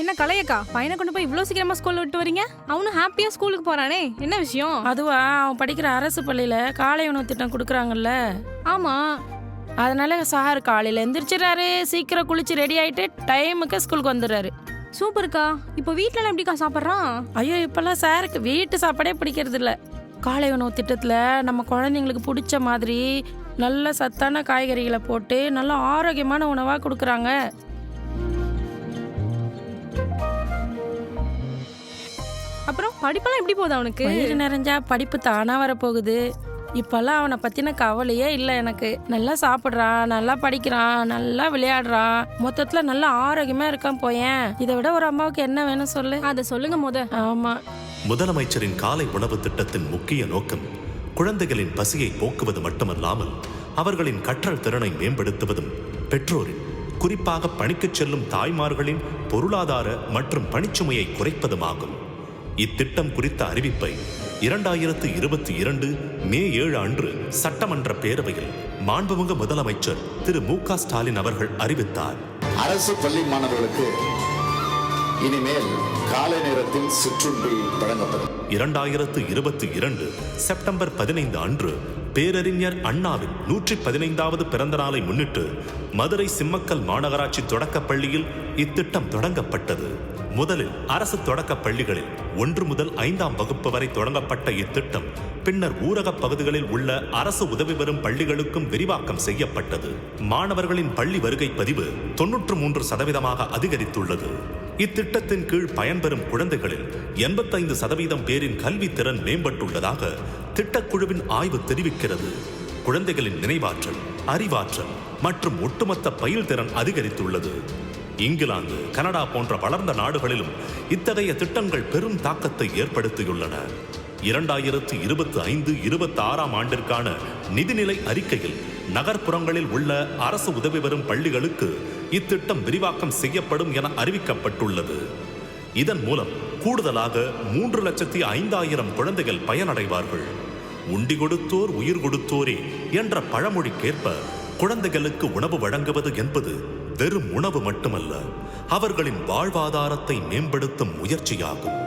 என்ன கலையக்கா, பையனை கொண்டு போய் இவ்வளோ சீக்கிரமா ஸ்கூல்ல விட்டு வரீங்க? அவனும் ஹாப்பியா ஸ்கூலுக்கு போறானே, என்ன விஷயம்? அதுவா, அவன் படிக்கிற அரசு பள்ளியில காலை உணவு திட்டம் கொடுக்குறாங்கல்ல. ஆமா. அதனால சார் காலையில எந்திரிச்சிடறாரு, சீக்கிரம் குளிச்சு ரெடி ஆயிட்டு டைமுக்கு ஸ்கூலுக்கு வந்துடுறாரு. சூப்பர்க்கா. இப்போ வீட்டுல எப்படிக்கா சாப்பிட்றான்? ஐயோ, இப்பெல்லாம் சாருக்கு வீட்டு சாப்பாடே பிடிக்கிறது இல்ல. காலை உணவு திட்டத்துல நம்ம குழந்தைங்களுக்கு பிடிச்ச மாதிரி நல்ல சத்தான காய்கறிகளை போட்டு நல்ல ஆரோக்கியமான உணவா கொடுக்குறாங்க. அப்புறம் படிப்பெல்லாம் எப்படி போகுது அவனுக்கு? வயிறு நிறைஞ்சா படிப்பு தானா வரப்போகுது. இப்பெல்லாம் அவனை பத்தின கவலையே இல்லை எனக்கு. நல்லா சாப்பிட்றான், நல்லா படிக்கிறான், நல்லா விளையாடுறான், மொத்தத்துல நல்ல ஆரோக்கியமா இருக்கான். போயேன், இதை விட ஒரு அம்மாவுக்கு என்ன வேணும் சொல்லு? அதை சொல்லுங்க. ஆமா, முதலமைச்சரின் காலை உணவு திட்டத்தின் முக்கிய நோக்கம் குழந்தைகளின் பசியை போக்குவது மட்டுமல்லாமல் அவர்களின் கற்றல் திறனை மேம்படுத்துவதும், பெற்றோரின் குறிப்பாக பணிக்கு செல்லும் தாய்மார்களின் பொருளாதார மற்றும் பணிச்சுமையை குறைப்பதுமாகும். இத்திட்டம் குறித்த அறிவிப்பை 2022 மே 7 அன்று சட்டமன்ற பேரவையில் மாண்புமிகு முதலமைச்சர் திரு மு.க. ஸ்டாலின் அவர்கள் அறிவித்தார். அரசு பள்ளி மாணவர்களுக்கு இனிமேல் காலை நேரத்தில் சிற்றுண்டி வழங்கப்படும். 2022 செப்டம்பர் 15 அன்று பேரறிஞர் அண்ணாவின் 115வது பிறந்த நாளை முன்னிட்டு மதுரை சிம்மக்கல் மாநகராட்சி தொடக்கப் பள்ளியில் இத்திட்டம் தொடங்கப்பட்டது. முதலில் அரசு தொடக்கப் பள்ளிகளில் 1 முதல் 5ஆம் வகுப்பு வரை தொடங்கப்பட்ட இத்திட்டம் பின்னர் ஊரக பகுதிகளில் உள்ள அரசு உதவி பெறும் பள்ளிகளுக்கும் விரிவாக்கம் செய்யப்பட்டது. மாணவர்களின் பள்ளி வருகை பதிவு 93% அதிகரித்துள்ளது. இத்திட்டத்தின் கீழ் பயன்பெறும் குழந்தைகளில் 85% பேரின் கல்வி திறன் மேம்பட்டுள்ளதாக திட்டக்குழுவின் ஆய்வு தெரிவிக்கிறது. குழந்தைகளின் நினைவாற்றல், அறிவாற்றல் மற்றும் ஒட்டுமொத்த பயில் திறன் அதிகரித்துள்ளது. இங்கிலாந்து, கனடா போன்ற வளர்ந்த நாடுகளிலும் இத்தகைய திட்டங்கள் பெரும் தாக்கத்தை ஏற்படுத்தியுள்ளன. 2025-26ஆம் ஆண்டிற்கான நிதிநிலை அறிக்கையில் நகர்ப்புறங்களில் உள்ள அரசு உதவி பெறும் பள்ளிகளுக்கு இத்திட்டம் விரிவாக்கம் செய்யப்படும் என அறிவிக்கப்பட்டுள்ளது. இதன் மூலம் கூடுதலாக 3,05,000 குழந்தைகள் பயனடைவார்கள். உண்டி கொடுத்தோர் உயிர் கொடுத்தோரே என்ற பழமொழிக்கேற்ப குழந்தைகளுக்கு உணவு வழங்குவது என்பது வெறும் உணவு மட்டுமல்ல, அவர்களின் வாழ்வாதாரத்தை மேம்படுத்தும் முயற்சியாகும்.